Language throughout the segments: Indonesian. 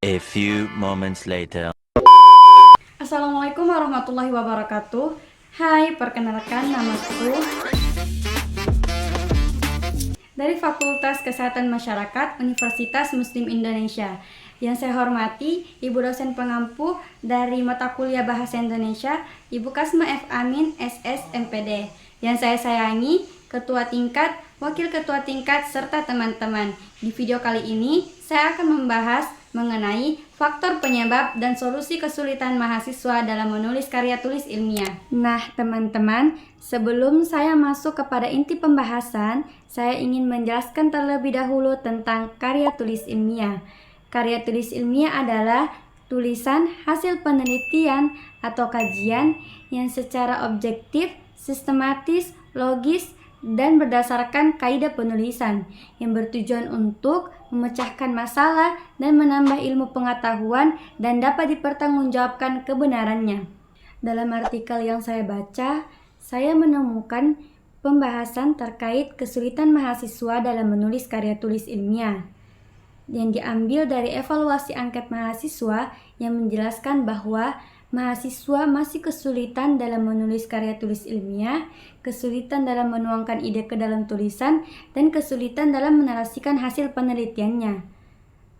A few moments later. Assalamualaikum warahmatullahi wabarakatuh. Hai, perkenalkan namaku dari Fakultas Kesehatan Masyarakat Universitas Muslim Indonesia. Yang saya hormati Ibu dosen pengampu dari mata kuliah Bahasa Indonesia, Ibu Kasma F. Amin, SS, MPD. Yang saya sayangi Ketua Tingkat, Wakil Ketua Tingkat, serta teman-teman. Di video kali ini, saya akan membahas mengenai faktor penyebab dan solusi kesulitan mahasiswa dalam menulis karya tulis ilmiah. Nah, teman-teman, sebelum saya masuk kepada inti pembahasan, saya ingin menjelaskan terlebih dahulu tentang karya tulis ilmiah. Karya tulis ilmiah adalah tulisan hasil penelitian atau kajian yang secara objektif, sistematis, logis, dan berdasarkan kaidah penulisan yang bertujuan untuk memecahkan masalah dan menambah ilmu pengetahuan dan dapat dipertanggungjawabkan kebenarannya. Dalam artikel yang saya baca, saya menemukan pembahasan terkait kesulitan mahasiswa dalam menulis karya tulis ilmiah yang diambil dari evaluasi angket mahasiswa yang menjelaskan bahwa mahasiswa masih kesulitan dalam menulis karya tulis ilmiah, kesulitan dalam menuangkan ide ke dalam tulisan, dan kesulitan dalam menarasikan hasil penelitiannya.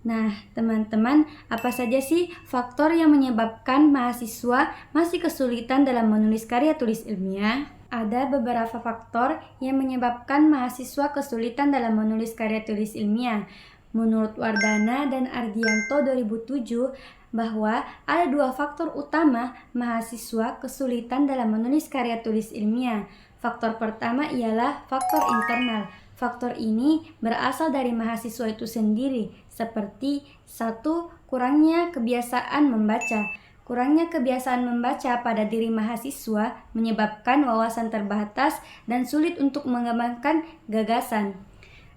Nah, teman-teman, apa saja sih faktor yang menyebabkan mahasiswa masih kesulitan dalam menulis karya tulis ilmiah? Ada beberapa faktor yang menyebabkan mahasiswa kesulitan dalam menulis karya tulis ilmiah. Menurut Wardana dan Ardianto 2007, bahwa ada dua faktor utama mahasiswa kesulitan dalam menulis karya tulis ilmiah. Faktor pertama ialah faktor internal. Faktor ini berasal dari mahasiswa itu sendiri, seperti 1. Kurangnya kebiasaan membaca. Kurangnya kebiasaan membaca pada diri mahasiswa menyebabkan wawasan terbatas dan sulit untuk mengembangkan gagasan.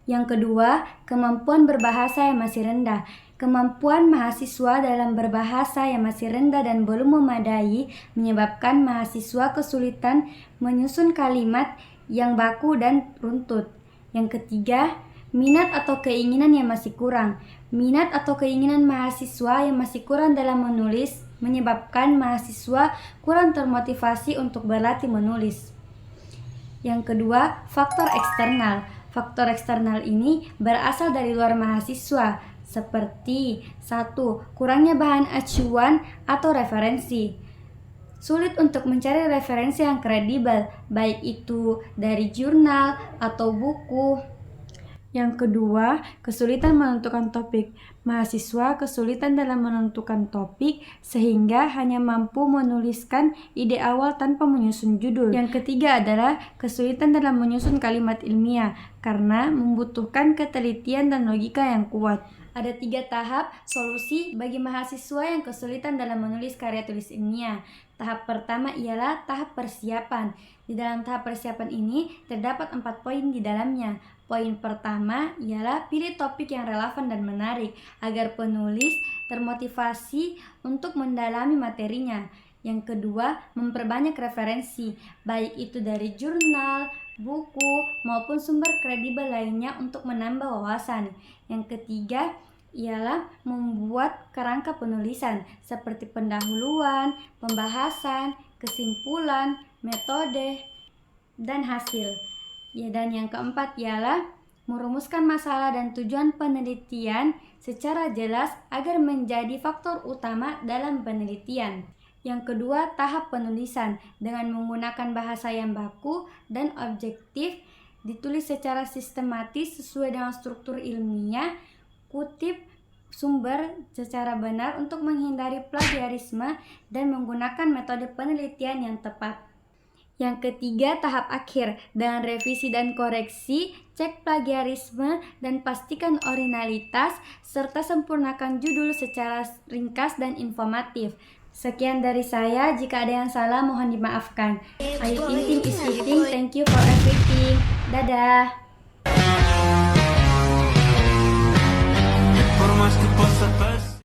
Yang kedua, kemampuan berbahasa yang masih rendah. Kemampuan mahasiswa dalam berbahasa yang masih rendah dan belum memadai menyebabkan mahasiswa kesulitan menyusun kalimat yang baku dan runtut. Yang ketiga, minat atau keinginan yang masih kurang. Minat atau keinginan mahasiswa yang masih kurang dalam menulis menyebabkan mahasiswa kurang termotivasi untuk berlatih menulis. Yang kedua, faktor eksternal. Faktor eksternal ini berasal dari luar mahasiswa, seperti 1. Kurangnya bahan acuan atau referensi. Sulit untuk mencari referensi yang kredibel, baik itu dari jurnal atau buku. Yang kedua, kesulitan menentukan topik. Mahasiswa kesulitan dalam menentukan topik sehingga hanya mampu menuliskan ide awal tanpa menyusun judul. Yang ketiga adalah kesulitan dalam menyusun kalimat ilmiah karena membutuhkan ketelitian dan logika yang kuat. Ada 3 tahap solusi bagi mahasiswa yang kesulitan dalam menulis karya tulis ilmiah. Tahap pertama ialah tahap persiapan. Di dalam tahap persiapan ini terdapat 4 poin di dalamnya. Poin pertama ialah pilih topik yang relevan dan menarik agar penulis termotivasi untuk mendalami materinya. Yang kedua, memperbanyak referensi, baik itu dari jurnal, buku, maupun sumber kredibel lainnya untuk menambah wawasan. Yang ketiga ialah membuat kerangka penulisan seperti pendahuluan, pembahasan, kesimpulan, metode, dan hasil. Dan yang keempat ialah merumuskan masalah dan tujuan penelitian secara jelas agar menjadi faktor utama dalam penelitian. Yang kedua, tahap penulisan dengan menggunakan bahasa yang baku dan objektif, ditulis secara sistematis sesuai dengan struktur ilmiah, kutip sumber secara benar untuk menghindari plagiarisme dan menggunakan metode penelitian yang tepat. Yang ketiga, tahap akhir dengan revisi dan koreksi, cek plagiarisme dan pastikan originalitas serta sempurnakan judul secara ringkas dan informatif. Sekian dari saya, jika ada yang salah mohon dimaafkan. Ayu Ting is eating, thank you for everything. Dadah. Por más que pasa